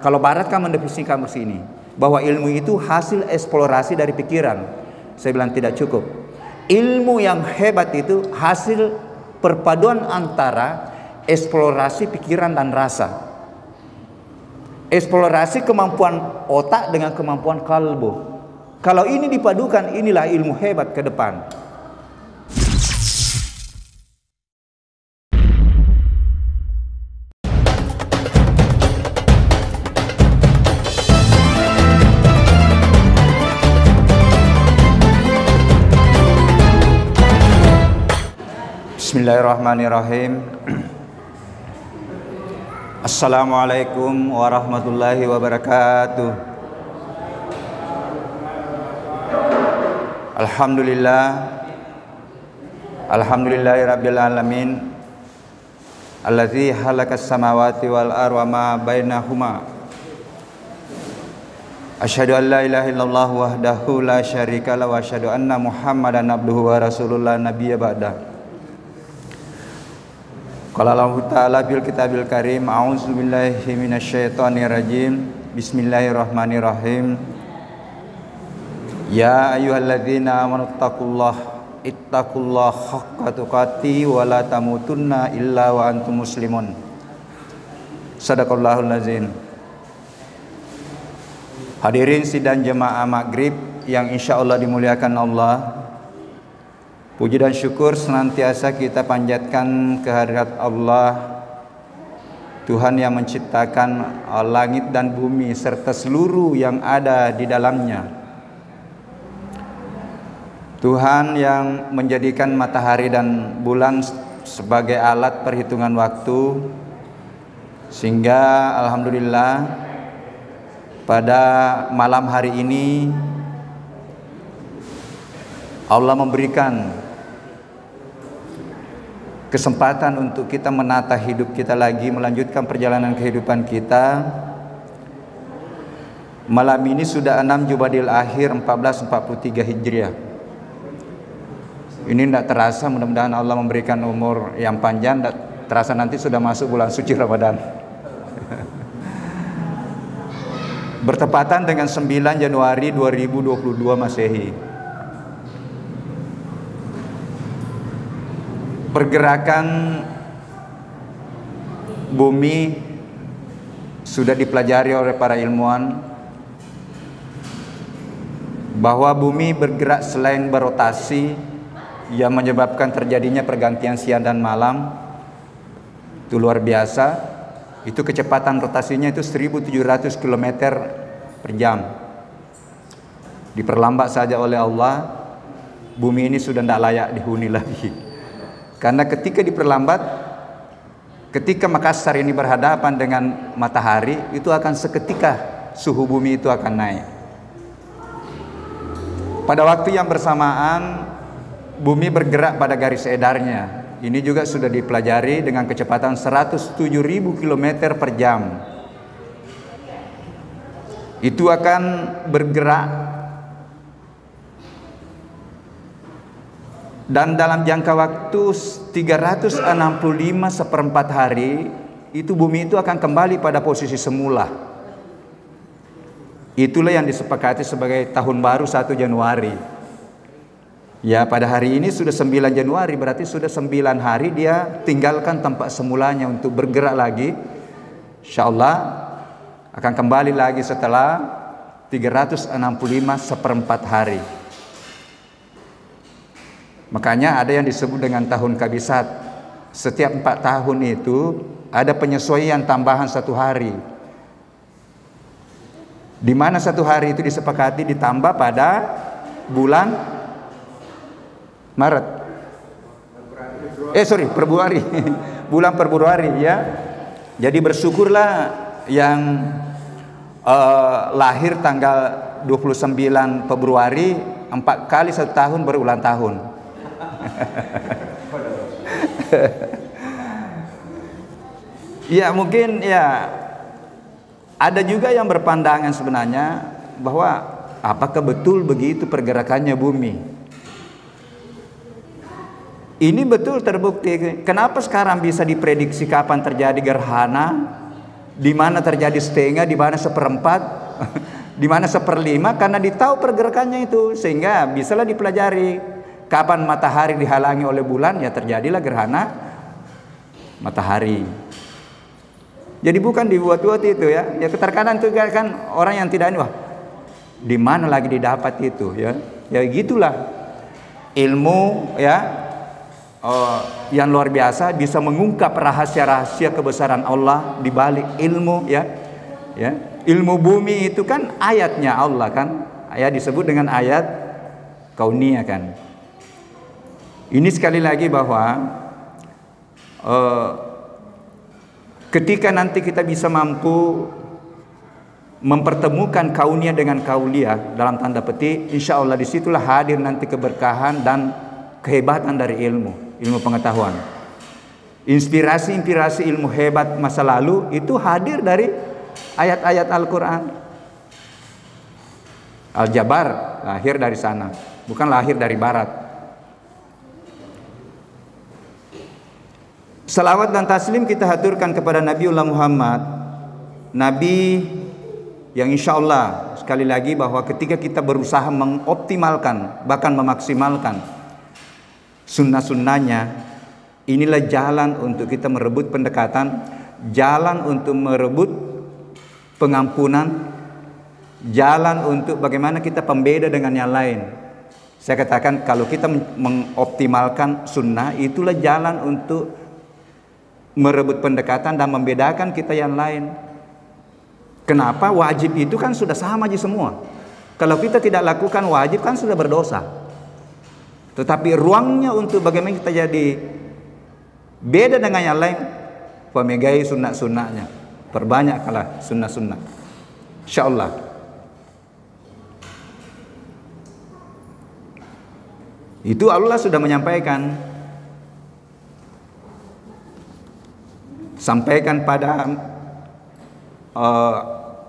Kalau Barat kan mendefinisikan ini bahwa ilmu itu hasil eksplorasi dari pikiran. Saya bilang tidak cukup. Ilmu yang hebat itu hasil perpaduan antara eksplorasi pikiran dan rasa. Eksplorasi kemampuan otak dengan kemampuan kalbu. Kalau ini dipadukan, inilah ilmu hebat ke depan. Bismillahirrahmanirrahim. Assalamualaikum warahmatullahi wabarakatuh. Alhamdulillahirabbil alamin. Allazi halakas samawati wal arda wa ma bainahuma. Asyhadu an la ilaha illallah wahdahu la syarika lahu wa asyhadu anna Muhammadan abduhu wa rasulullah nabiyya ba'da. Qala Allah Ta'ala bil kitabil karim, a'udzu billahi minasyaitonir rajim. Bismillahirrahmanirrahim. Ya ayyuhalladzina amanu ittaqullaha haqqa tuqatih wa la tamutunna illa wa antum muslimun. Shadaqallahul azim. Hadirin sidang jemaah maghrib yang insyaallah dimuliakan Allah. Puji dan syukur senantiasa kita panjatkan kehadirat Allah, Tuhan yang menciptakan langit dan bumi serta seluruh yang ada di dalamnya. Tuhan yang menjadikan matahari dan bulan sebagai alat perhitungan waktu, sehingga alhamdulillah pada malam hari ini Allah memberikan kesempatan untuk kita menata hidup kita lagi, melanjutkan perjalanan kehidupan kita. Malam ini sudah 6 Jumadil Akhir 1443 Hijriah. Ini tidak terasa, mudah-mudahan Allah memberikan umur yang panjang. Tidak terasa nanti sudah masuk bulan suci Ramadan. Bertepatan dengan 9 Januari 2022 Masehi. Pergerakan bumi sudah dipelajari oleh para ilmuwan bahwa bumi bergerak selain berotasi yang menyebabkan terjadinya pergantian siang dan malam. Itu luar biasa. Itu kecepatan rotasinya itu 1700 km per jam. Diperlambat saja oleh Allah, bumi ini sudah tidak layak dihuni lagi. Karena ketika diperlambat, ketika Makassar ini berhadapan dengan matahari, itu akan seketika suhu bumi itu akan naik. Pada waktu yang bersamaan, bumi bergerak pada garis edarnya. Ini juga sudah dipelajari dengan kecepatan 107.000 km per jam. Itu akan bergerak dan dalam jangka waktu 365 seperempat hari itu bumi itu akan kembali pada posisi semula. Itulah yang disepakati sebagai tahun baru 1 Januari. Ya, pada hari ini sudah 9 Januari, berarti sudah 9 hari dia tinggalkan tempat semulanya untuk bergerak lagi. Insyaallah akan kembali lagi setelah 365 seperempat hari. Makanya ada yang disebut dengan tahun kabisat. Setiap 4 tahun itu ada penyesuaian tambahan 1 hari, di mana 1 hari itu disepakati ditambah pada bulan Maret. Februari. Bulan Februari ya. Jadi bersyukurlah yang lahir tanggal 29 Februari 4 kali 1 tahun berulang tahun. Ya mungkin ya ada juga yang berpandangan sebenarnya bahwa apakah betul begitu pergerakannya bumi. Ini betul terbukti. Kenapa sekarang bisa diprediksi kapan terjadi gerhana, Di mana terjadi setengah, di mana seperempat, di mana seperlima, karena ditahu pergerakannya itu, sehingga bisalah dipelajari. Kapan matahari dihalangi oleh bulan, ya terjadilah gerhana matahari. Jadi bukan dibuat-buat itu ya. Ya keterkadang itu kan orang yang tidak ini, wah, di mana lagi didapat itu ya. Ya gitulah ilmu ya. Yang luar biasa bisa mengungkap rahasia-rahasia kebesaran Allah di balik ilmu ya. Ya, ilmu bumi itu kan ayatnya Allah kan. Ya disebut dengan ayat kauniyah kan. Ini sekali lagi bahwa ketika nanti kita bisa mampu mempertemukan kauniyah dengan kauliyah dalam tanda petik, insya Allah disitulah hadir nanti keberkahan dan kehebatan dari ilmu pengetahuan. Inspirasi ilmu hebat masa lalu itu hadir dari ayat-ayat Al-Quran. Al-Jabar lahir dari sana, bukan lahir dari barat. Salawat dan taslim kita haturkan kepada Nabiullah Muhammad, Nabi yang insya Allah sekali lagi bahwa ketika kita berusaha mengoptimalkan bahkan memaksimalkan sunnah-sunnahnya, inilah jalan untuk kita merebut pendekatan, jalan untuk merebut pengampunan, jalan untuk bagaimana kita pembeda dengan yang lain. Saya katakan kalau kita mengoptimalkan sunnah, itulah jalan untuk merebut pendekatan dan membedakan kita yang lain. Kenapa? Wajib itu kan sudah sama aja semua. Kalau kita tidak lakukan wajib kan sudah berdosa. Tetapi ruangnya untuk bagaimana kita jadi beda dengan yang lain, pemegai sunnah-sunnahnya, perbanyaklah sunnah-sunnah, insyaallah. Itu Allah sudah menyampaikan. Sampaikan pada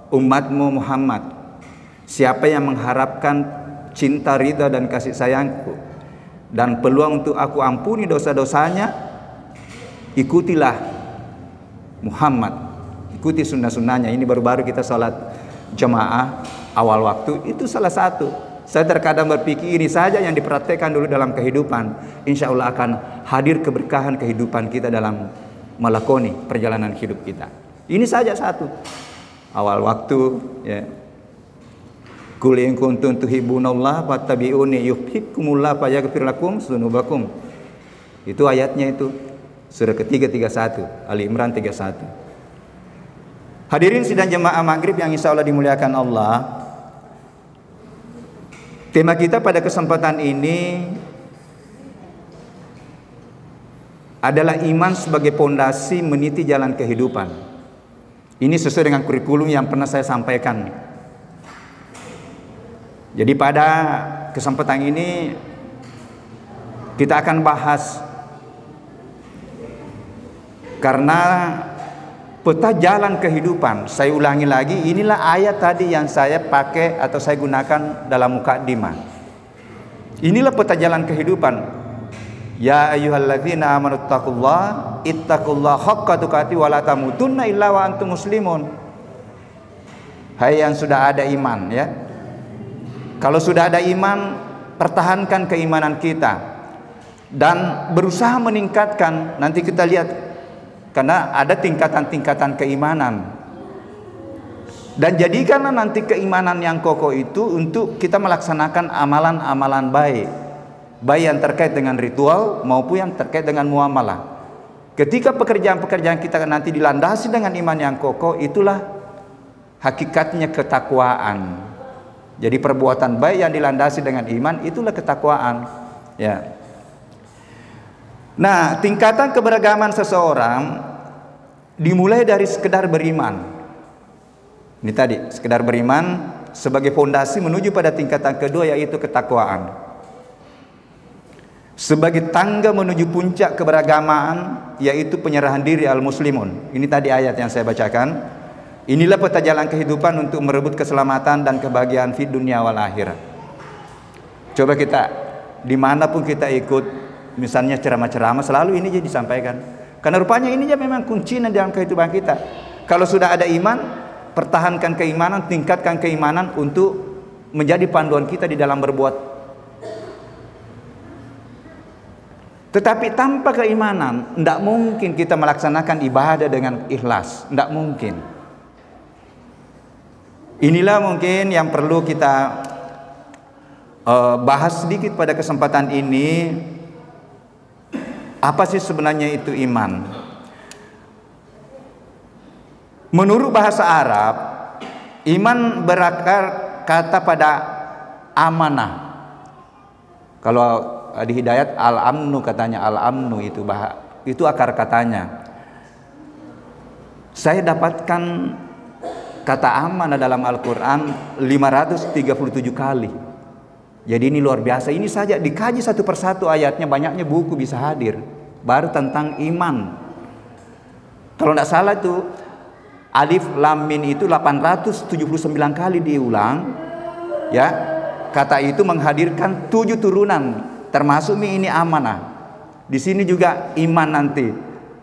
umatmu Muhammad, siapa yang mengharapkan cinta, ridha dan kasih sayangku dan peluang untuk aku ampuni dosa-dosanya, ikutilah Muhammad, ikuti sunnah-sunnahnya. Ini baru-baru kita sholat jamaah awal waktu, itu salah satu. Saya terkadang berpikir ini saja yang dipraktekkan dulu dalam kehidupan, insya Allah akan hadir keberkahan kehidupan kita dalam melakoni perjalanan hidup kita. Ini saja satu. Awal waktu ya. Qul in kuntum tuhibbunallah fattabi'uni yuhibbukumullah fayaghfir lakum dzunubakum. Itu ayatnya itu. Surah ketiga 31, Ali Imran 31. Hadirin sidang jemaah maghrib yang insya Allah dimuliakan Allah. Tema kita pada kesempatan ini adalah iman sebagai pondasi meniti jalan kehidupan. Ini sesuai dengan kurikulum yang pernah saya sampaikan. Jadi pada kesempatan ini kita akan bahas, karena peta jalan kehidupan, saya ulangi lagi, inilah ayat tadi yang saya pakai atau saya gunakan dalam mukadimah. Inilah peta jalan kehidupan. Ya ayyuhalladzina amanu ittaqullaha haqqa tuqatih wa la tamutunna illa wa antum muslimun. Hai yang sudah ada iman ya. Kalau sudah ada iman, pertahankan keimanan kita dan berusaha meningkatkan. Nanti kita lihat, karena ada tingkatan-tingkatan keimanan. Dan jadikanlah nanti keimanan yang kokoh itu untuk kita melaksanakan amalan-amalan baik yang terkait dengan ritual maupun yang terkait dengan muamalah. Ketika pekerjaan-pekerjaan kita nanti dilandasi dengan iman yang kokoh, itulah hakikatnya ketakwaan. Jadi perbuatan baik yang dilandasi dengan iman, itulah ketakwaan ya. Nah, tingkatan keberagaman seseorang dimulai dari sekedar beriman. Ini tadi, sekedar beriman sebagai fondasi menuju pada tingkatan kedua, yaitu ketakwaan. Sebagai tangga menuju puncak keberagamaan, yaitu penyerahan diri al-muslimun. Ini tadi ayat yang saya bacakan. Inilah peta jalan kehidupan untuk merebut keselamatan dan kebahagiaan fid dunia wal akhirat. Coba kita, dimanapun kita ikut, misalnya ceramah-ceramah, selalu ini jadi disampaikan. Karena rupanya ini memang kuncinya dalam kehidupan kita. Kalau sudah ada iman, pertahankan keimanan, tingkatkan keimanan untuk menjadi panduan kita di dalam berbuat. Tetapi tanpa keimanan, tidak mungkin kita melaksanakan ibadah dengan ikhlas, tidak mungkin. Inilah mungkin yang perlu kita bahas sedikit pada kesempatan ini. Apa sih sebenarnya itu iman? Menurut bahasa Arab, iman berakar kata pada amanah. Kalau di Hidayat al-amnu katanya, al-amnu itu akar katanya. Saya dapatkan kata amanah dalam Al-Quran 537 kali. Jadi ini luar biasa. Ini saja dikaji satu persatu ayatnya, banyaknya buku bisa hadir. Baru tentang iman. Kalau tidak salah itu alif lam mim itu 879 kali diulang. Ya, kata itu menghadirkan 7 turunan, termasuk ini amanah. Di sini juga iman nanti.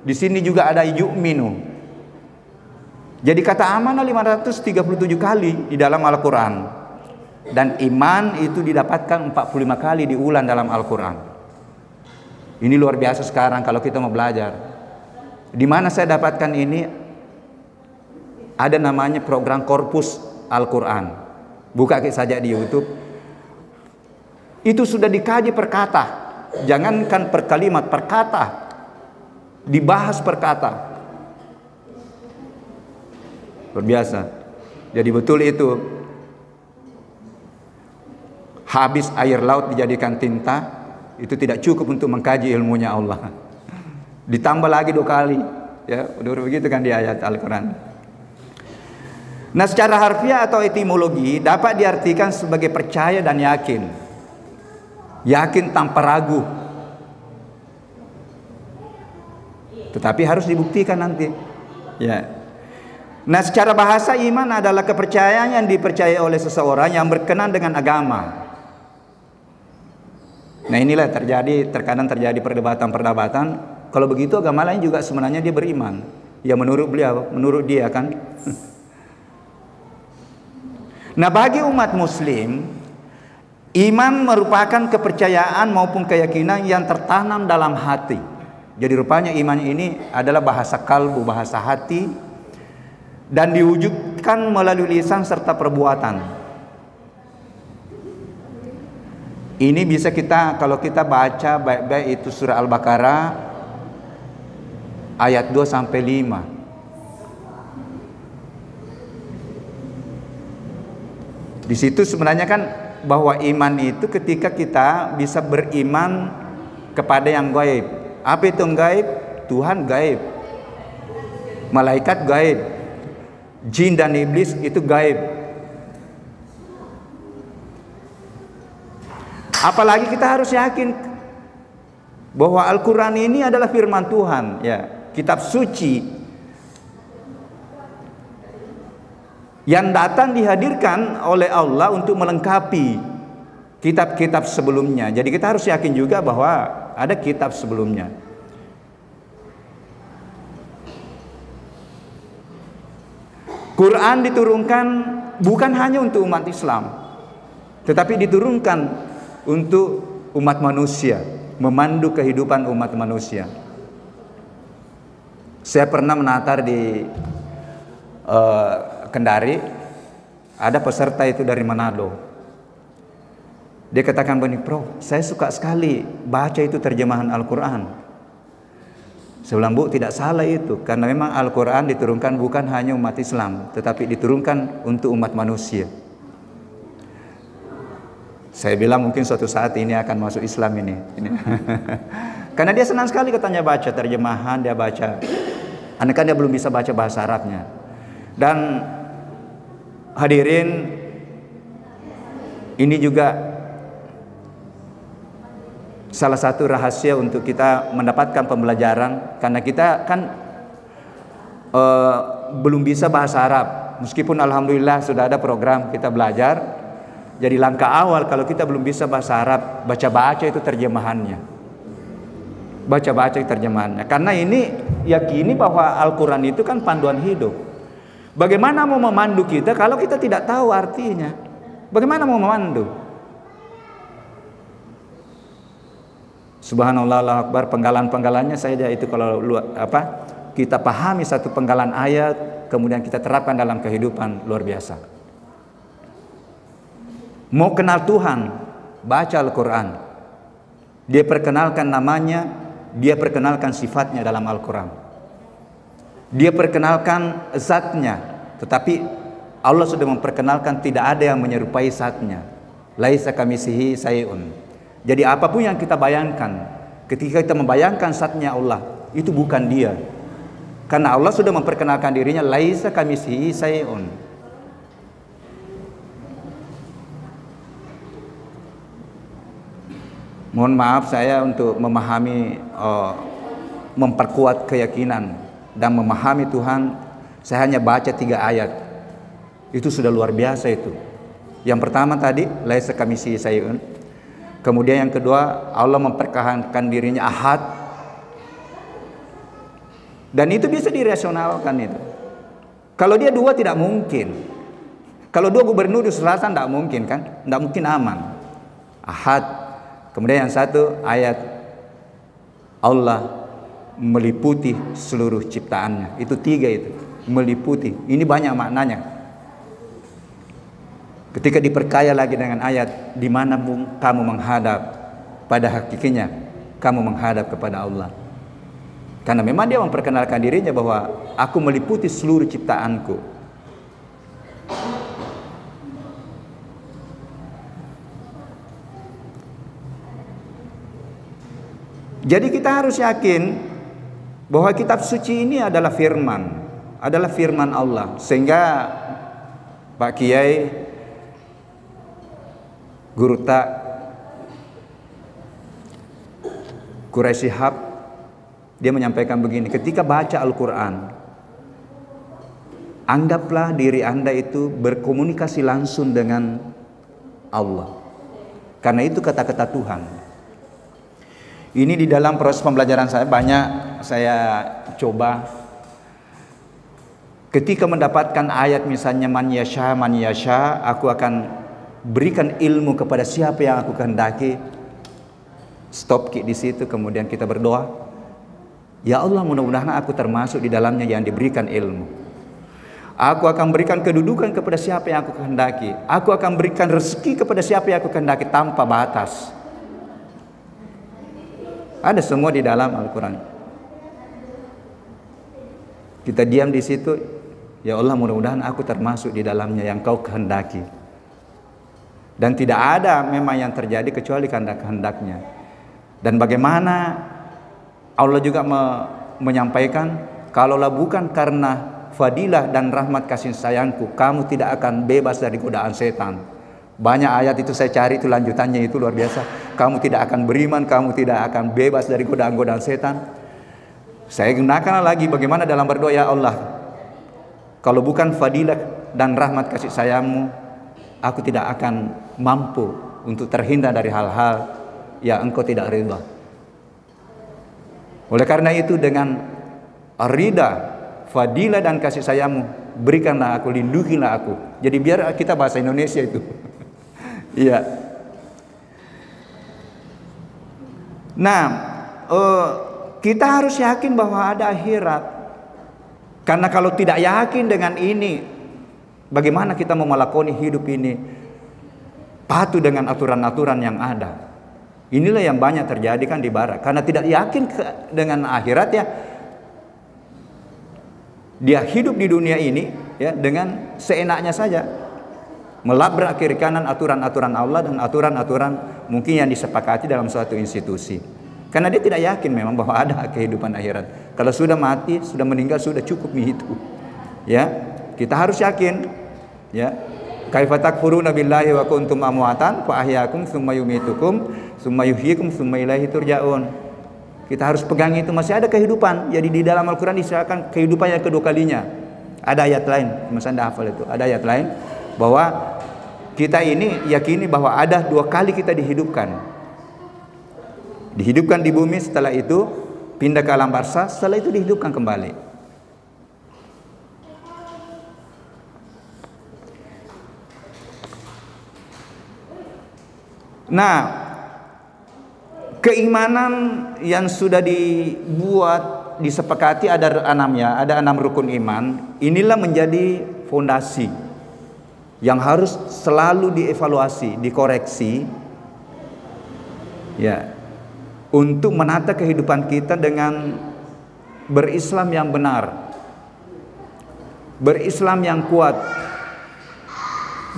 Di sini juga ada yu'minu. Jadi kata amanah 537 kali di dalam Al-Quran. Dan iman itu didapatkan 45 kali diulang dalam Al-Quran. Ini luar biasa sekarang kalau kita mau belajar. Di mana saya dapatkan ini? Ada namanya program Korpus Al-Quran. Buka saja di YouTube. Itu sudah dikaji per kata. Jangankan per kalimat, per kata. Dibahas per kata. Luar biasa. Jadi betul itu. Habis air laut dijadikan tinta, itu tidak cukup untuk mengkaji ilmunya Allah. Ditambah lagi 2 kali. Ya, udah begitu kan di ayat Al-Quran. Nah, secara harfiah atau etimologi dapat diartikan sebagai percaya dan yakin. Yakin tanpa ragu. Tetapi harus dibuktikan nanti. Ya. Nah, secara bahasa iman adalah kepercayaan yang dipercayai oleh seseorang yang berkenan dengan agama. Nah, inilah terkadang terjadi perdebatan-perdebatan. Kalau begitu agama lain juga sebenarnya dia beriman. Ya menurut beliau, menurut dia kan. Nah, bagi umat muslim, iman merupakan kepercayaan maupun keyakinan yang tertanam dalam hati. Jadi rupanya iman ini adalah bahasa kalbu, bahasa hati, dan diwujudkan melalui lisan serta perbuatan. Ini bisa kita, kalau kita baca baik-baik itu surah Al-Baqarah ayat 2 sampai 5. Di situ sebenarnya kan bahwa iman itu ketika kita bisa beriman kepada yang gaib. Apa itu yang gaib? Tuhan gaib. Malaikat gaib. Jin dan iblis itu gaib. Apalagi kita harus yakin bahwa Al-Quran ini adalah firman Tuhan, ya, kitab suci yang datang dihadirkan oleh Allah untuk melengkapi kitab-kitab sebelumnya. Jadi kita harus yakin juga bahwa ada kitab sebelumnya. Quran diturunkan bukan hanya untuk umat Islam, tetapi diturunkan untuk umat manusia, memandu kehidupan umat manusia. Saya pernah menatar di Kendari, ada peserta itu dari Manado. Dia katakan begini, "Prof, saya suka sekali baca itu terjemahan Al-Quran." Saya bilang, "Bu, tidak salah itu, karena memang Al-Quran diturunkan bukan hanya umat Islam, tetapi diturunkan untuk umat manusia." Saya bilang mungkin suatu saat ini akan masuk Islam ini. Karena dia senang sekali katanya baca terjemahan, dia baca. Karena kan dia belum bisa baca bahasa Arabnya. Dan hadirin, ini juga salah satu rahasia untuk kita mendapatkan pembelajaran. Karena kita kan belum bisa bahasa Arab. Meskipun alhamdulillah sudah ada program kita belajar. Jadi langkah awal kalau kita belum bisa bahasa Arab, baca-baca itu terjemahannya. Baca-baca terjemahannya. Karena ini yakini bahwa Al-Quran itu kan panduan hidup. Bagaimana mau memandu kita kalau kita tidak tahu artinya? Bagaimana mau memandu? Subhanallah, Allahu Akbar, penggalan-penggalannya saya itu kalau kita pahami satu penggalan ayat, kemudian kita terapkan dalam kehidupan, luar biasa. Mau kenal Tuhan, baca Al-Quran. Dia perkenalkan namanya, dia perkenalkan sifatnya dalam Al-Quran. Dia perkenalkan zatnya, tetapi Allah sudah memperkenalkan tidak ada yang menyerupai zatnya. Laisa kamitslihi syai'un. Jadi apapun yang kita bayangkan, ketika kita membayangkan zatnya Allah, itu bukan dia. Karena Allah sudah memperkenalkan dirinya, laisa kamitslihi syai'un. Mohon maaf saya untuk memahami, memperkuat keyakinan dan memahami Tuhan, saya hanya baca 3 ayat. Itu sudah luar biasa itu. Yang pertama tadi, laisa kamitslihi syai'un. Kemudian yang kedua, Allah memperkenalkan dirinya Ahad. Dan itu bisa dirasionalkan itu. Kalau dia 2 tidak mungkin. Kalau 2 gubernur di Selatan tidak mungkin kan? Tidak mungkin aman. Ahad. Kemudian yang satu ayat, Allah meliputi seluruh ciptaannya. Itu 3 itu. Meliputi. Ini banyak maknanya. Ketika diperkaya lagi dengan ayat, di mana kamu menghadap, pada hakikatnya kamu menghadap kepada Allah. Karena memang dia memperkenalkan dirinya bahwa aku meliputi seluruh ciptaanku. Jadi kita harus yakin bahwa kitab suci ini adalah firman Allah. Sehingga Pak Kiai Guru Tak Quraisy Shihab, dia menyampaikan begini, ketika baca Al-Quran, anggaplah diri Anda itu berkomunikasi langsung dengan Allah. Karena itu kata-kata Tuhan. Ini di dalam proses pembelajaran saya banyak saya coba. Ketika mendapatkan ayat misalnya man yasha, aku akan berikan ilmu kepada siapa yang aku kehendaki. Stop di situ, kemudian kita berdoa. Ya Allah, mudah-mudahan aku termasuk di dalamnya yang diberikan ilmu. Aku akan berikan kedudukan kepada siapa yang aku kehendaki. Aku akan berikan rezeki kepada siapa yang aku kehendaki tanpa batas. Ada semua di dalam Al-Quran. Kita diam di situ. Ya Allah, mudah-mudahan aku termasuk di dalamnya yang kau kehendaki. Dan tidak ada memang yang terjadi kecuali kehendak-kehendaknya. Dan bagaimana Allah juga menyampaikan, kalaulah bukan karena fadilah dan rahmat kasih sayangku, kamu tidak akan bebas dari godaan setan. Banyak ayat itu saya cari, itu lanjutannya itu luar biasa. Kamu tidak akan beriman, kamu tidak akan bebas dari godaan-godaan setan. Saya gunakan lagi bagaimana dalam berdoa, ya Allah, kalau bukan fadilah dan rahmat kasih sayangmu, aku tidak akan mampu untuk terhindar dari hal-hal yang engkau tidak ridha. Oleh karena itu, dengan ridha, fadilah dan kasih sayangmu, berikanlah aku, lindungilah aku. Jadi biar kita bahasa Indonesia itu. Iya. Nah, kita harus yakin bahwa ada akhirat. Karena kalau tidak yakin dengan ini, bagaimana kita mau melakoni hidup ini patuh dengan aturan-aturan yang ada? Inilah yang banyak terjadi kan di barat. Karena tidak yakin dengan akhirat, ya dia hidup di dunia ini ya dengan seenaknya saja, melabrak kiri kanan aturan-aturan Allah dan aturan-aturan mungkin yang disepakati dalam suatu institusi. Karena dia tidak yakin memang bahwa ada kehidupan akhirat. Kalau sudah mati, sudah meninggal, sudah cukup itu. Ya, kita harus yakin. Ya, kaifa takfuruna billahi wa kuntum amwatan fa ahyaakum tsumma yumitukum tsumma yuhyikum tsumma ilaihi turja'un. Kita harus pegang itu, masih ada kehidupan. Jadi di dalam Al-Quran disebutkan kehidupan yang kedua kalinya. Ada ayat lain, Mas Anda hafal itu. Ada ayat lain bahwa kita ini yakini bahwa ada 2 kali kita dihidupkan. Dihidupkan di bumi, setelah itu pindah ke alam barzakh, setelah itu dihidupkan kembali. Nah, keimanan yang sudah dibuat, disepakati ada enam rukun iman. Inilah menjadi fondasi yang harus selalu dievaluasi, dikoreksi, ya, untuk menata kehidupan kita dengan berislam yang benar, berislam yang kuat,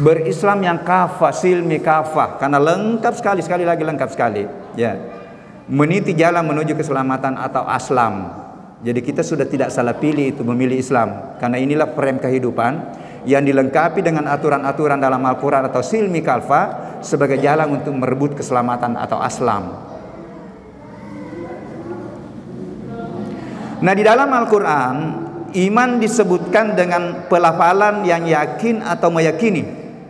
berislam yang kafah, silmi kafah, karena lengkap sekali lagi lengkap sekali, ya, meniti jalan menuju keselamatan atau aslam. Jadi kita sudah tidak salah pilih itu memilih Islam, karena inilah frame kehidupan yang dilengkapi dengan aturan-aturan dalam Al-Quran atau silmi kafah sebagai jalan untuk merebut keselamatan atau aslam. Nah, di dalam Al-Quran iman disebutkan dengan pelafalan yang yakin atau meyakini.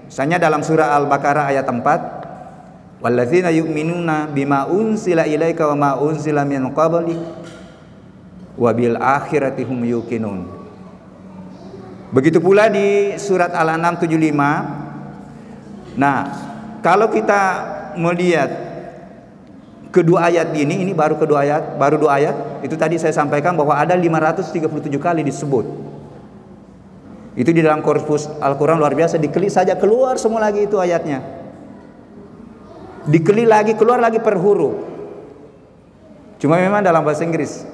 Misalnya dalam surah Al-Baqarah ayat 4, walladzina yu'minuna bima unzila ilaika wa ma unzila min qablik wa bil akhirati hum yuqinun. Begitu pula di surat Al-An'am 75. Nah, kalau kita melihat kedua ayat ini baru dua ayat. Itu tadi saya sampaikan bahwa ada 537 kali disebut. Itu di dalam korpus Al-Quran luar biasa, dikeli saja keluar semua lagi itu ayatnya. Dikeli lagi, keluar lagi per huruf. Cuma memang dalam bahasa Inggris.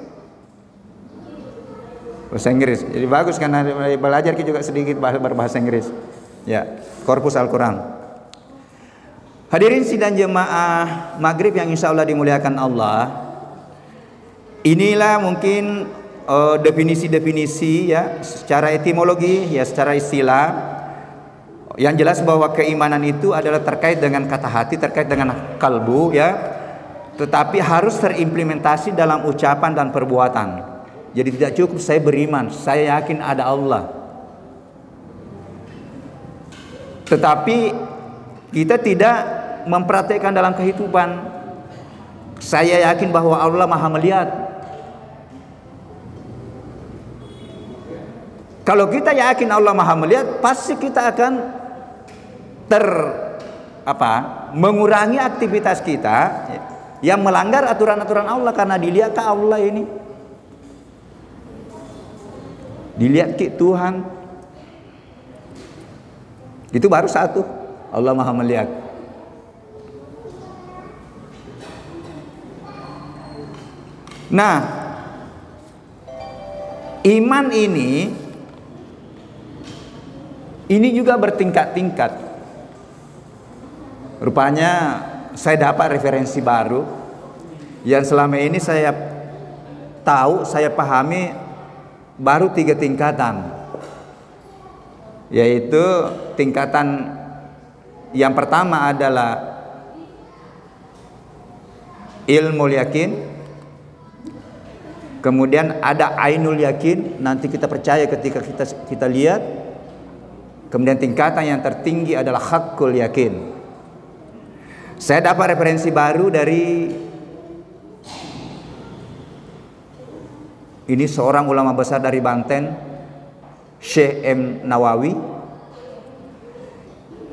Bahasa Inggris. Jadi bagus karena belajar kita juga sedikit berbahasa Inggris. Ya, korpus Al-Quran. Hadirin sidang jemaah maghrib yang insya Allah dimuliakan Allah. Inilah mungkin definisi-definisi ya, secara etimologi ya, secara istilah. Yang jelas bahwa keimanan itu adalah terkait dengan kata hati, terkait dengan kalbu ya. Tetapi harus terimplementasi dalam ucapan dan perbuatan. Jadi tidak cukup saya beriman, saya yakin ada Allah. Tetapi kita tidak mempraktekkan dalam kehidupan. Saya yakin bahwa Allah Maha melihat. Kalau kita yakin Allah Maha melihat, pasti kita akan mengurangi aktivitas kita yang melanggar aturan-aturan Allah, karena dilihat ke Allah ini. Dilihat ke Tuhan. Itu baru satu, Allah Maha melihat. Nah, iman ini juga bertingkat-tingkat. Rupanya saya dapat referensi baru yang selama ini saya tahu, saya pahami baru 3 tingkatan, yaitu tingkatan yang pertama adalah ilmu yakin, kemudian ada ainul yakin, nanti kita percaya ketika kita lihat, kemudian tingkatan yang tertinggi adalah haqqul yakin. Saya dapat referensi baru dari ini seorang ulama besar dari Banten, Syekh M. Nawawi.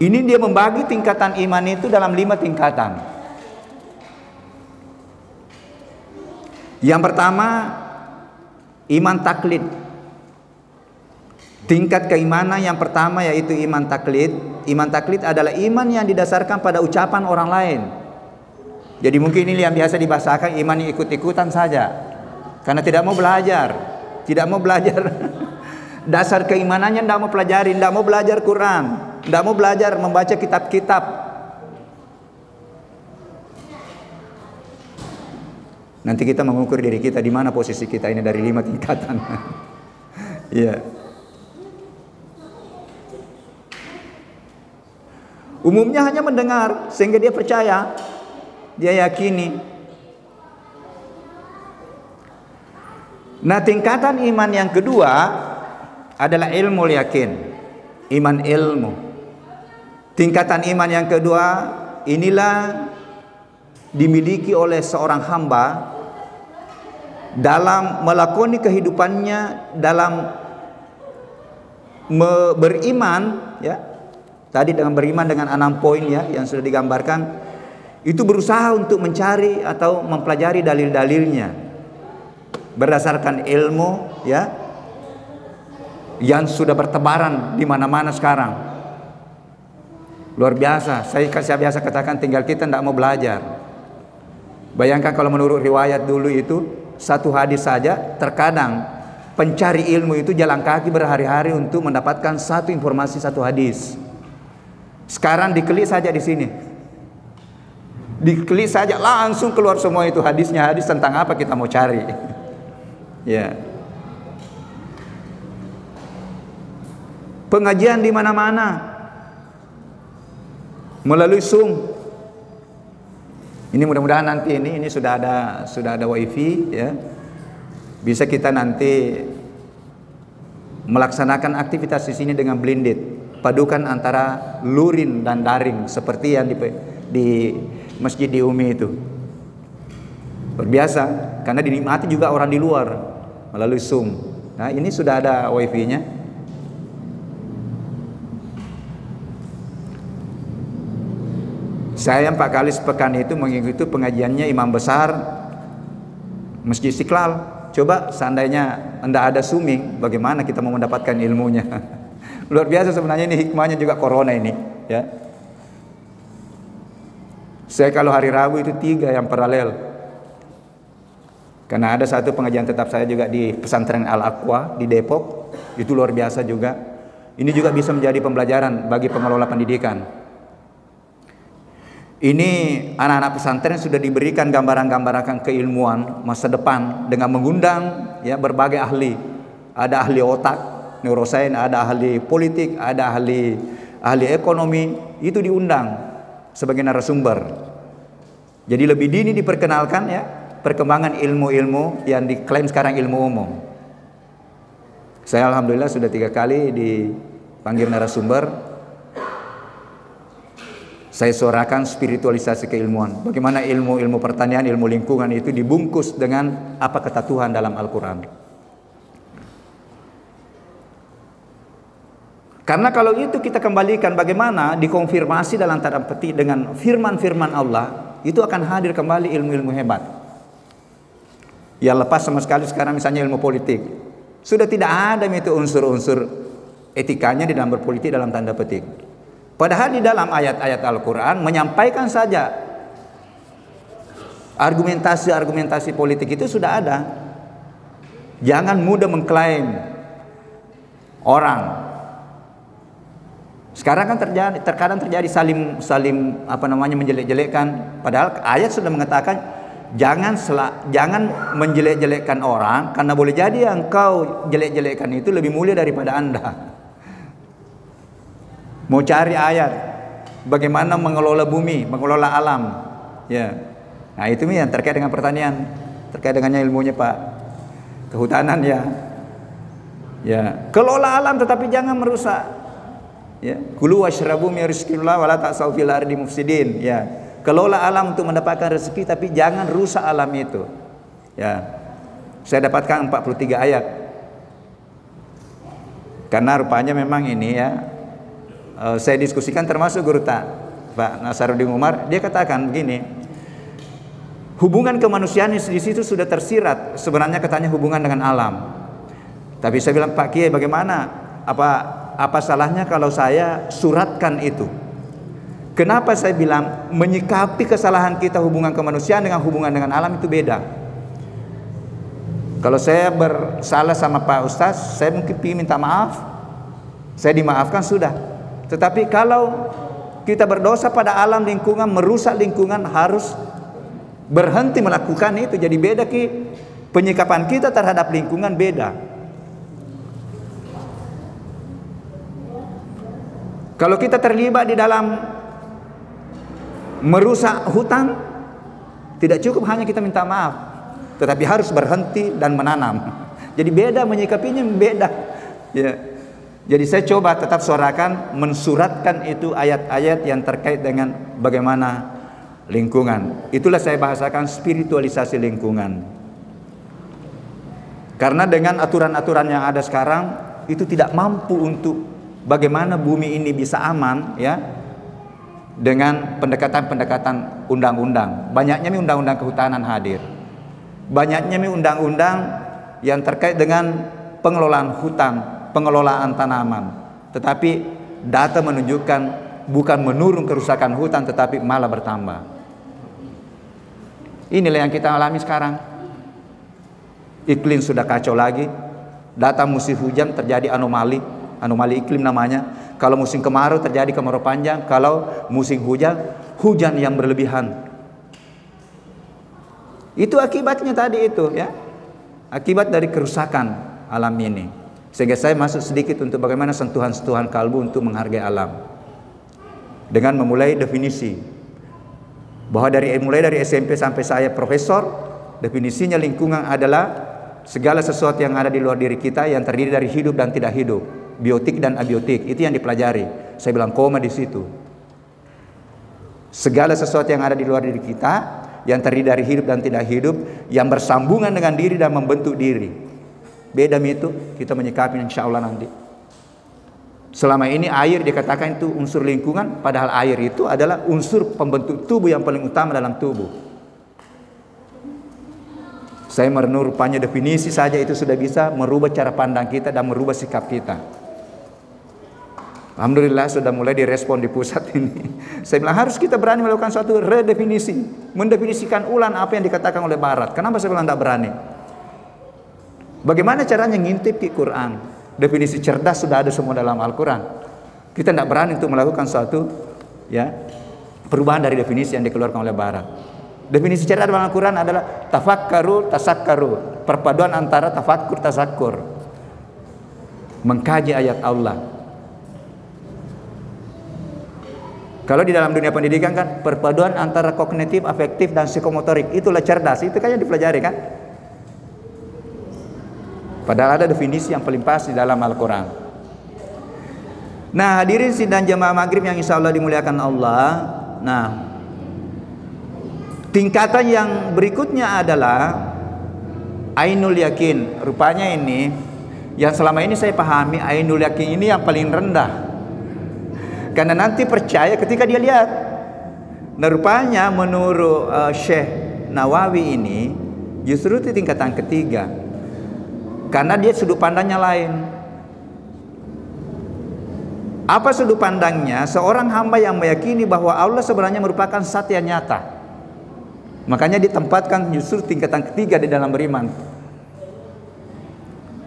Ini dia membagi tingkatan iman itu dalam 5 tingkatan. Yang pertama, iman taklid. Tingkat keimanan yang pertama yaitu iman taklid. Iman taklid adalah iman yang didasarkan pada ucapan orang lain. Jadi mungkin ini yang biasa dibahasakan iman yang ikut-ikutan saja. Karena tidak mau belajar, dasar keimanannya tidak mau pelajari, tidak mau belajar Quran, tidak mau belajar membaca kitab-kitab. Nanti kita mengukur diri kita di mana posisi kita ini dari 5 tingkatan. Iya. Umumnya hanya mendengar sehingga dia percaya, dia yakini. Nah, tingkatan iman yang kedua adalah ilmu yakin, iman ilmu. Tingkatan iman yang kedua inilah dimiliki oleh seorang hamba dalam melakoni kehidupannya, dalam beriman ya. Tadi dengan beriman dengan 6 poin ya yang sudah digambarkan. itu berusaha untuk mencari atau mempelajari dalil-dalilnya berdasarkan ilmu ya yang sudah bertebaran di mana-mana sekarang. Luar biasa. Saya biasa katakan tinggal kita tidak mau belajar. Bayangkan kalau menurut riwayat dulu itu satu hadis saja terkadang pencari ilmu itu jalan kaki berhari-hari untuk mendapatkan satu informasi satu hadis. Sekarang diklik saja di sini. Diklik saja langsung keluar semua itu hadisnya, hadis tentang apa kita mau cari. Ya. Pengajian di mana-mana melalui Zoom. Ini mudah-mudahan nanti ini sudah ada wifi ya. Bisa kita nanti melaksanakan aktivitas di sini dengan blended, padukan antara luring dan daring seperti yang di masjid di Umi itu. Luar biasa karena dinikmati juga orang di luar melalui Zoom. Nah, ini sudah ada wifi-nya. Saya 4 kali sepekan itu mengikuti pengajiannya imam besar Masjid Istiqlal. Coba seandainya Anda ada zooming, bagaimana kita mau mendapatkan ilmunya? Luar biasa sebenarnya, ini hikmahnya juga corona ini ya. Saya kalau hari Rabu itu 3 yang paralel. Karena ada satu pengajian tetap saya juga di pesantren Al-Aqwa di Depok. Itu luar biasa juga. Ini juga bisa menjadi pembelajaran bagi pengelola pendidikan. Ini anak-anak pesantren sudah diberikan gambaran-gambaran keilmuan masa depan dengan mengundang ya berbagai ahli. Ada ahli otak, neurosains, ada ahli politik, ada ahli ekonomi. Itu diundang sebagai narasumber. Jadi lebih dini diperkenalkan ya perkembangan ilmu-ilmu yang diklaim sekarang ilmu umum. Saya alhamdulillah sudah 3 kali dipanggil narasumber. Saya suarakan spiritualisasi keilmuan. Bagaimana ilmu pertanian, ilmu lingkungan itu dibungkus dengan apa kata Tuhan dalam Al-Quran. Karena kalau itu kita kembalikan bagaimana dikonfirmasi dalam tanda petik dengan firman-firman Allah, itu akan hadir kembali ilmu-ilmu hebat. Yang lepas sama sekali sekarang misalnya ilmu politik. Sudah tidak ada itu unsur-unsur etikanya di dalam berpolitik dalam tanda petik. Padahal di dalam ayat-ayat Al-Quran menyampaikan saja argumentasi-argumentasi politik itu sudah ada. Jangan mudah mengklaim orang. Sekarang kan terkadang terjadi saling menjelek-jelekkan. Padahal ayat sudah mengatakan jangan menjelek-jelekkan orang, karena boleh jadi yang kau jelek-jelekkan itu lebih mulia daripada Anda. Mau cari ayat bagaimana mengelola bumi, mengelola alam, ya. Nah itu yang terkait dengan pertanian, terkait dengannya ilmunya Pak, kehutanan ya. Kelola alam tetapi jangan merusak. Ya, kulu washrabu min rizqillah wala ta'sau fil ardi mufsidin. Ya, kelola alam untuk mendapatkan rezeki tapi jangan rusak alam itu. Ya, saya dapatkan 43 ayat. Karena rupanya memang ini ya. Saya diskusikan termasuk guru Pak Nasaruddin Umar, dia katakan begini, hubungan kemanusiaan di situ sudah tersirat, sebenarnya katanya hubungan dengan alam. Tapi saya bilang, Pak Kiai bagaimana, apa salahnya kalau saya suratkan itu? Kenapa saya bilang menyikapi kesalahan kita hubungan kemanusiaan dengan hubungan dengan alam itu beda. Kalau saya bersalah sama Pak Ustaz, saya mungkin minta maaf, saya dimaafkan sudah. Tetapi kalau kita berdosa pada alam lingkungan, merusak lingkungan, harus berhenti melakukan itu. Jadi beda penyikapan kita terhadap lingkungan beda. Kalau kita terlibat di dalam merusak hutan, tidak cukup hanya kita minta maaf, tetapi harus berhenti dan menanam. Jadi beda menyikapinya, beda. Ya. Jadi saya coba tetap suarakan, mensuratkan itu ayat-ayat yang terkait dengan bagaimana lingkungan. Itulah saya bahasakan spiritualisasi lingkungan. Karena dengan aturan-aturan yang ada sekarang itu tidak mampu untuk bagaimana bumi ini bisa aman ya. dengan pendekatan-pendekatan undang-undang. Banyaknya undang-undang kehutanan hadir. Banyaknya undang-undang yang terkait dengan pengelolaan hutan, pengelolaan tanaman. Tetapi data menunjukkan bukan menurun kerusakan hutan, tetapi malah bertambah. Inilah yang kita alami sekarang. Iklim sudah kacau lagi. Data musim hujan terjadi anomali iklim namanya. Kalau musim kemarau terjadi kemarau panjang, kalau musim hujan, hujan yang berlebihan. Itu akibatnya tadi itu ya. Akibat dari kerusakan alam ini. Sehingga saya masuk sedikit untuk bagaimana sentuhan-sentuhan kalbu untuk menghargai alam. Dengan memulai definisi. Bahwa mulai dari SMP sampai saya profesor, definisinya lingkungan adalah segala sesuatu yang ada di luar diri kita yang terdiri dari hidup dan tidak hidup. Biotik dan abiotik, itu yang dipelajari. Saya bilang koma di situ. Segala sesuatu yang ada di luar diri kita, yang terdiri dari hidup dan tidak hidup, yang bersambungan dengan diri dan membentuk diri. Beda itu kita menyikapi insya Allah nanti. Selama ini air dikatakan itu unsur lingkungan, padahal air itu adalah unsur pembentuk tubuh yang paling utama dalam tubuh. Saya merenung rupanya definisi saja itu sudah bisa merubah cara pandang kita dan merubah sikap kita. Alhamdulillah sudah mulai direspon di pusat ini. Saya bilang harus kita berani melakukan suatu redefinisi, mendefinisikan ulang apa yang dikatakan oleh Barat. Kenapa saya bilang tidak berani? Bagaimana caranya ngintip di Quran? Definisi cerdas sudah ada semua dalam Al-Quran. Kita tidak berani untuk melakukan suatu ya perubahan dari definisi yang dikeluarkan oleh Barat. Definisi cerdas dalam Al-Quran adalah tafakkaru tasakkaru, perpaduan antara tafakkur tasakkur, mengkaji ayat Allah. Kalau di dalam dunia pendidikan kan perpaduan antara kognitif, afektif dan psikomotorik, itulah cerdas. Itu kan yang dipelajari kan. Padahal ada definisi yang paling pas di dalam Al-Quran. Nah, hadirin sidang jemaah maghrib yang insya Allah dimuliakan Allah. Nah, tingkatan yang berikutnya adalah ainul yakin. Rupanya ini yang selama ini saya pahami, ainul yakin ini yang paling rendah. Karena nanti percaya ketika dia lihat. Nah, rupanya menurut Syekh Nawawi ini justru itu tingkatan ketiga. Karena dia sudut pandangnya lain. Apa sudut pandangnya? Seorang hamba yang meyakini bahwa Allah sebenarnya merupakan zat yang nyata. Makanya ditempatkan justru tingkatan ketiga di dalam beriman.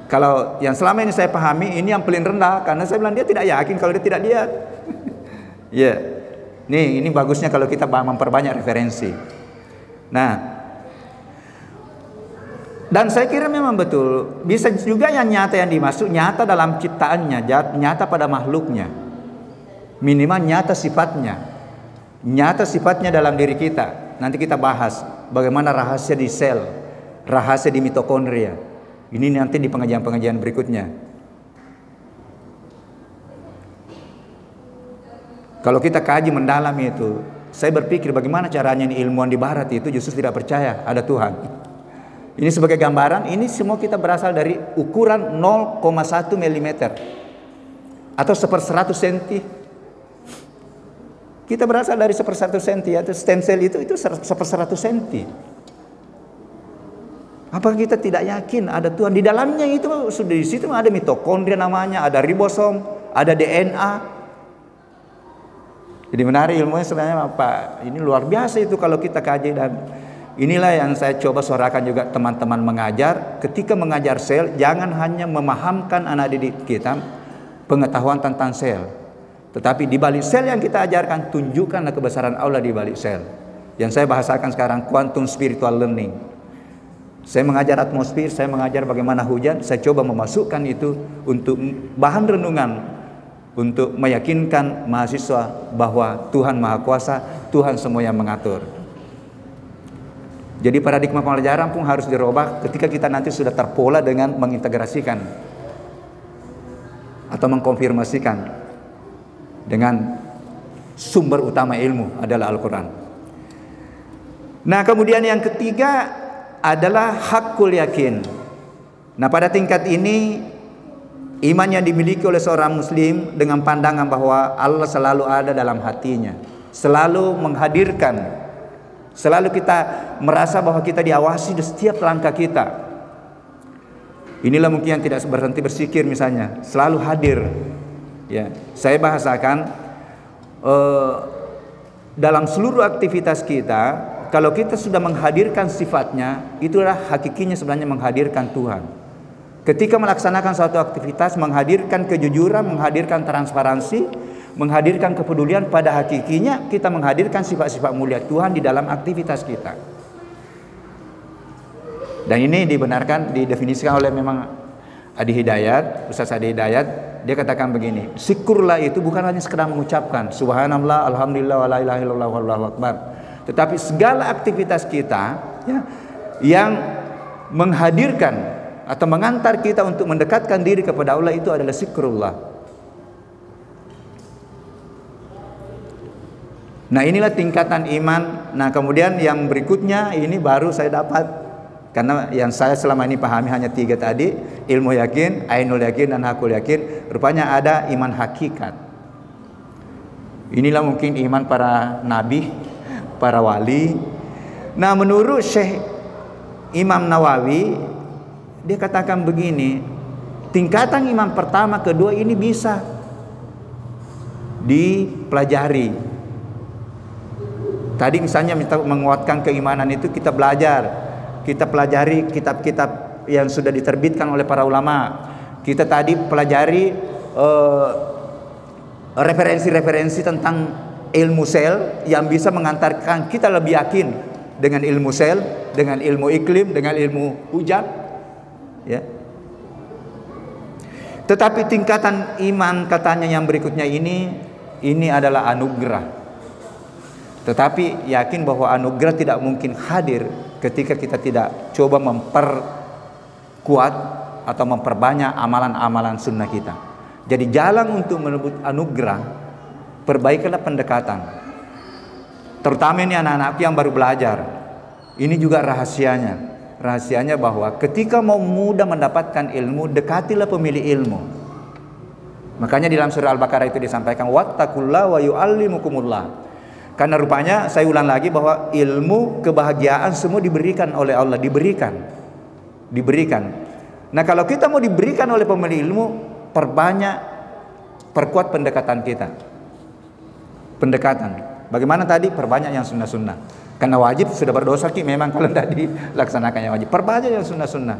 Kalau yang selama ini saya pahami ini yang paling rendah, karena saya bilang dia tidak yakin kalau dia tidak lihat. Ya, nih ini bagusnya kalau kita memperbanyak referensi. Nah, dan saya kira memang betul bisa juga yang nyata yang dimaksud nyata dalam ciptaannya, nyata pada makhluknya, minimal nyata sifatnya dalam diri kita. Nanti kita bahas bagaimana rahasia di sel, rahasia di mitokondria. Ini nanti di pengajian-pengajian berikutnya. Kalau kita kaji mendalam itu, saya berpikir bagaimana caranya ini ilmuwan di Barat itu justru tidak percaya ada Tuhan. Ini sebagai gambaran, ini semua kita berasal dari ukuran 0,1 mm atau 1/100 cm. Kita berasal dari 1/100 cm, atau stem cell itu 1/100 cm. Apakah kita tidak yakin ada Tuhan? Di dalamnya itu sudah di situ ada mitokondria namanya, ada ribosom, ada DNA. Jadi menarik ilmunya sebenarnya apa? Ini luar biasa itu kalau kita kaji, dan inilah yang saya coba suarakan juga teman-teman mengajar. Ketika mengajar sel, jangan hanya memahamkan anak didik kita pengetahuan tentang sel, tetapi di balik sel yang kita ajarkan, tunjukkanlah kebesaran Allah di balik sel. Yang saya bahasakan sekarang quantum spiritual learning. Saya mengajar atmosfer, saya mengajar bagaimana hujan, saya coba memasukkan itu untuk bahan renungan, untuk meyakinkan mahasiswa bahwa Tuhan Maha Kuasa, Tuhan semua yang mengatur. Jadi paradigma pembelajaran pun harus dirubah ketika kita nanti sudah terpola dengan mengintegrasikan atau mengkonfirmasikan dengan sumber utama ilmu adalah Al-Quran. Nah, kemudian yang ketiga adalah hakul yakin. Nah, pada tingkat ini iman yang dimiliki oleh seorang muslim dengan pandangan bahwa Allah selalu ada dalam hatinya. selalu menghadirkan, selalu kita merasa bahwa kita diawasi di setiap langkah kita. Inilah mungkin yang tidak berhenti bersikir misalnya, selalu hadir. Ya, saya bahasakan dalam seluruh aktivitas kita, kalau kita sudah menghadirkan sifatnya, itulah hakikinya sebenarnya menghadirkan Tuhan. Ketika melaksanakan suatu aktivitas, menghadirkan kejujuran, menghadirkan transparansi, menghadirkan kepedulian, pada hakikinya kita menghadirkan sifat-sifat mulia Tuhan di dalam aktivitas kita. Dan ini dibenarkan, didefinisikan oleh memang Adi Hidayat, Ustaz Adi Hidayat. Dia katakan begini, zikrullah itu bukan hanya sekedar mengucapkan subhanallah, alhamdulillah, wa la ilaha illallah, wallahu akbar, tetapi segala aktivitas kita ya, yang menghadirkan atau mengantar kita untuk mendekatkan diri kepada Allah, itu adalah zikrullah. Nah, inilah tingkatan iman. Nah, kemudian yang berikutnya ini baru saya dapat, karena yang saya selama ini pahami hanya 3 tadi, ilmu yakin, ainul yakin, dan hakul yakin. Rupanya ada iman hakikat. Inilah mungkin iman para nabi, para wali. Nah, menurut Syekh Imam Nawawi, dia katakan begini, tingkatan iman pertama, kedua ini bisa dipelajari. Tadi misalnya minta menguatkan keimanan itu kita belajar, kita pelajari kitab-kitab yang sudah diterbitkan oleh para ulama. Kita tadi pelajari referensi-referensi tentang ilmu sel yang bisa mengantarkan kita lebih yakin dengan ilmu sel, dengan ilmu iklim, dengan ilmu hujan, ya. Tetapi tingkatan iman katanya yang berikutnya ini adalah anugerah. Tetapi yakin bahwa anugerah tidak mungkin hadir ketika kita tidak coba memperkuat atau memperbanyak amalan-amalan sunnah kita. Jadi jalan untuk merebut anugerah, perbaikilah pendekatan. Terutama ini anak-anak yang baru belajar. Ini juga rahasianya. Rahasianya bahwa ketika mau mudah mendapatkan ilmu, dekatilah pemilik ilmu. Makanya di dalam surah Al-Baqarah itu disampaikan wattaqullaha wa yu'allimukumullah. Karena rupanya saya ulang lagi bahwa ilmu, kebahagiaan semua diberikan oleh Allah, diberikan. Nah, kalau kita mau diberikan oleh pemilik ilmu, perkuat pendekatan kita. Pendekatan. Bagaimana tadi? Perbanyak yang sunnah-sunnah. Karena wajib sudah berdosa memang kalau tidak dilaksanakan yang wajib. Perbanyak yang sunnah-sunnah.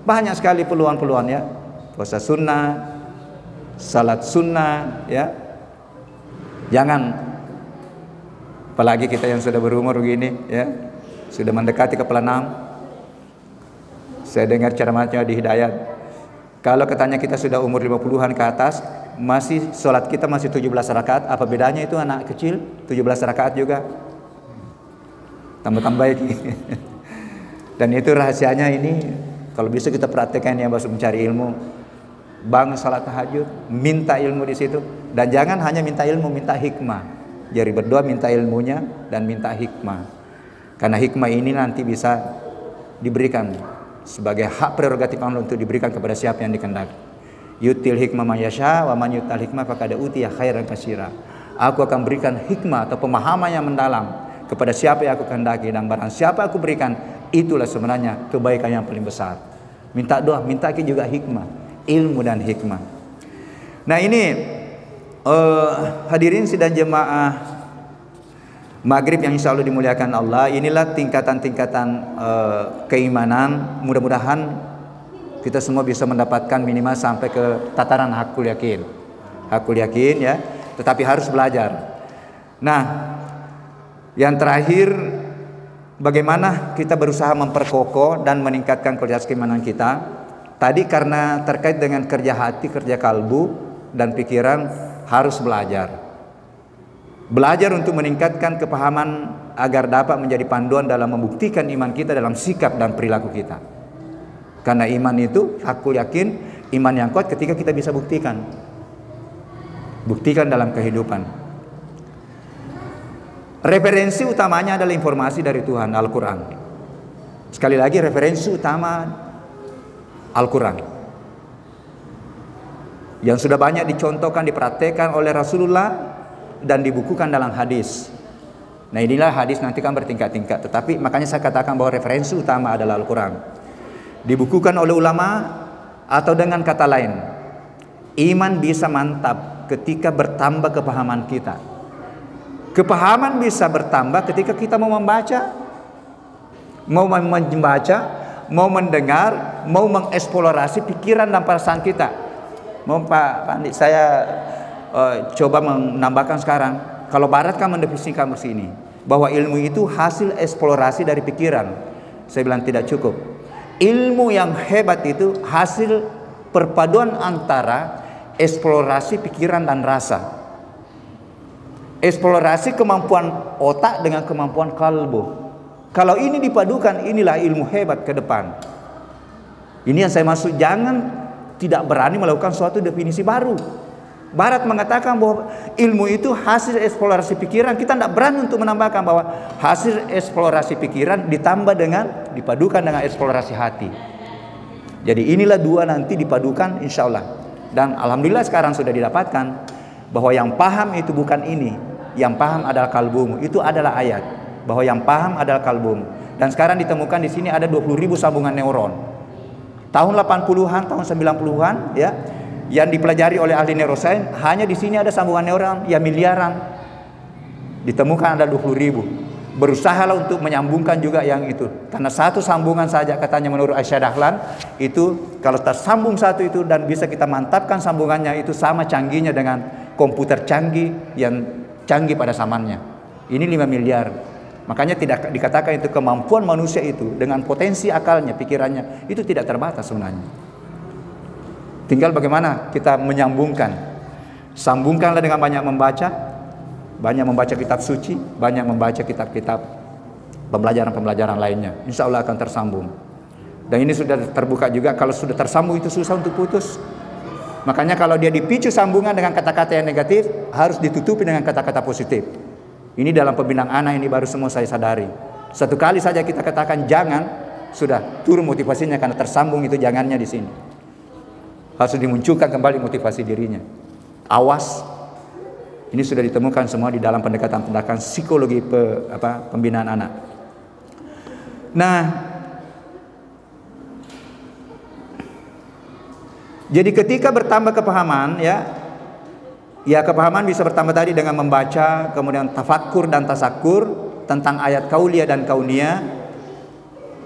Banyak sekali peluang-peluang ya. Puasa sunnah, salat sunnah ya. Jangan, apalagi kita yang sudah berumur begini ya, sudah mendekati kepala 6. Saya dengar ceramahnya di Hidayat, kalau katanya kita sudah umur 50-an ke atas, masih sholat kita masih 17 rakaat. Apa bedanya itu anak kecil 17 rakaat juga? Tambah-tambah lagi. Dan itu rahasianya ini, kalau bisa kita praktekkan ya, masuk mencari ilmu, bangun salat tahajud, minta ilmu di situ. Dan jangan hanya minta ilmu, minta hikmah. Jadi berdoa minta ilmunya dan minta hikmah. Karena hikmah ini nanti bisa diberikan sebagai hak prerogatif Allah untuk diberikan kepada siapa yang dikehendaki. Yutil hikmah man yasha wa man yutal hikmah faqad utiya khairan katsira. Aku akan berikan hikmah atau pemahaman yang mendalam kepada siapa yang aku kehendaki, dan barang siapa aku berikan, itulah sebenarnya kebaikan yang paling besar. Minta doa, minta juga hikmah, ilmu dan hikmah. Nah, ini hadirin sidang jemaah Maghrib yang insya Allah dimuliakan Allah, inilah tingkatan-tingkatan keimanan. Mudah-mudahan kita semua bisa mendapatkan minimal sampai ke tataran hakul yakin. Hakul yakin ya, tetapi harus belajar. Nah, yang terakhir, bagaimana kita berusaha memperkokoh dan meningkatkan kualitas keimanan kita. Tadi karena terkait dengan kerja hati, kerja kalbu dan pikiran, harus belajar. Belajar untuk meningkatkan kepahaman agar dapat menjadi panduan dalam membuktikan iman kita dalam sikap dan perilaku kita. Karena iman itu, aku yakin, iman yang kuat ketika kita bisa buktikan. Buktikan dalam kehidupan. Referensi utamanya adalah informasi dari Tuhan, Al-Quran. Sekali lagi, referensi utama Al-Quran. Yang sudah banyak dicontohkan, dipraktekkan oleh Rasulullah, dan dibukukan dalam hadis. Nah inilah hadis nanti kan bertingkat-tingkat, tetapi makanya saya katakan bahwa referensi utama adalah Al-Quran. Dibukukan oleh ulama, atau dengan kata lain, iman bisa mantap ketika bertambah kepahaman kita. Kepahaman bisa bertambah ketika kita mau membaca, mau mendengar, mau mengeksplorasi pikiran dan perasaan kita. Pak Pandi, saya coba menambahkan sekarang, kalau Barat kan mendefinisikan ini bahwa ilmu itu hasil eksplorasi dari pikiran. Saya bilang tidak cukup. Ilmu yang hebat itu hasil perpaduan antara eksplorasi pikiran dan rasa. Eksplorasi kemampuan otak dengan kemampuan kalbu. Kalau ini dipadukan, inilah ilmu hebat ke depan. Ini yang saya maksud, jangan tidak berani melakukan suatu definisi baru. Barat mengatakan bahwa ilmu itu hasil eksplorasi pikiran. Kita tidak berani untuk menambahkan bahwa hasil eksplorasi pikiran ditambah dengan, dipadukan dengan eksplorasi hati. Jadi inilah dua nanti dipadukan insya Allah. Dan alhamdulillah sekarang sudah didapatkan bahwa yang paham itu bukan ini. Yang paham adalah kalbumu. Itu adalah ayat bahwa yang paham adalah kalbumu. Dan sekarang ditemukan di sini ada 20.000 sambungan neuron. Tahun 80-an, tahun 90-an ya, yang dipelajari oleh ahli neurosains, hanya di sini ada sambungan neuron yang miliaran. Ditemukan ada 20.000. Berusahalah untuk menyambungkan juga yang itu. Karena satu sambungan saja katanya menurut Aisyah Dahlan itu kalau tersambung satu itu dan bisa kita mantapkan sambungannya itu sama canggihnya dengan komputer canggih yang canggih pada zamannya. Ini 5 miliar. Makanya tidak dikatakan itu kemampuan manusia itu dengan potensi akalnya, pikirannya itu tidak terbatas sebenarnya. Tinggal bagaimana kita menyambungkan. Sambungkanlah dengan banyak membaca kitab suci, banyak membaca kitab-kitab pembelajaran-pembelajaran lainnya. Insya Allah akan tersambung. Dan ini sudah terbuka juga, kalau sudah tersambung itu susah untuk putus. Makanya kalau dia dipicu sambungan dengan kata-kata yang negatif, harus ditutupi dengan kata-kata positif. Ini dalam pembinaan anak ini baru semua saya sadari. Satu kali saja kita katakan jangan, sudah turun motivasinya karena tersambung itu jangannya di sini. Harus dimunculkan kembali motivasi dirinya. Awas. Ini sudah ditemukan semua di dalam pendekatan-pendekatan psikologi pembinaan anak. Nah, jadi ketika bertambah kepahaman ya kepahaman bisa bertambah tadi dengan membaca, kemudian tafakkur dan tasakur tentang ayat kauliyah dan kauniyah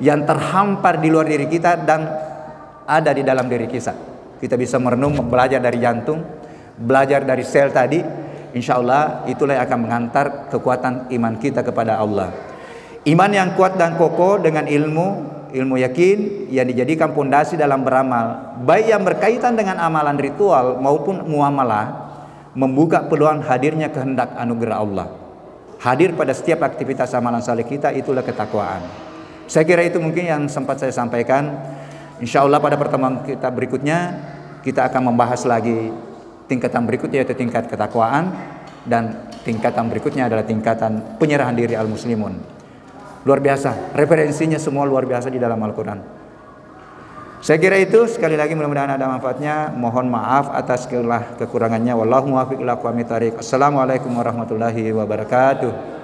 yang terhampar di luar diri kita dan ada di dalam diri kita. Kita bisa merenung, belajar dari jantung, belajar dari sel tadi. Insya Allah itulah yang akan mengantar kekuatan iman kita kepada Allah. Iman yang kuat dan kokoh dengan ilmu yakin yang dijadikan pondasi dalam beramal, baik yang berkaitan dengan amalan ritual maupun muamalah, membuka peluang hadirnya kehendak anugerah Allah. Hadir pada setiap aktivitas amalan saleh kita, itulah ketakwaan. Saya kira itu mungkin yang sempat saya sampaikan. Insya Allah pada pertemuan kita berikutnya kita akan membahas lagi tingkatan berikutnya, yaitu tingkat ketakwaan, dan tingkatan berikutnya adalah tingkatan penyerahan diri al-muslimun. Luar biasa, referensinya semua luar biasa di dalam Al-Quran. Saya kira itu, sekali lagi mudah-mudahan ada manfaatnya. Mohon maaf atas kekurangannya. Wallahu muwaffiq ila aqwamit thariq. Assalamualaikum warahmatullahi wabarakatuh.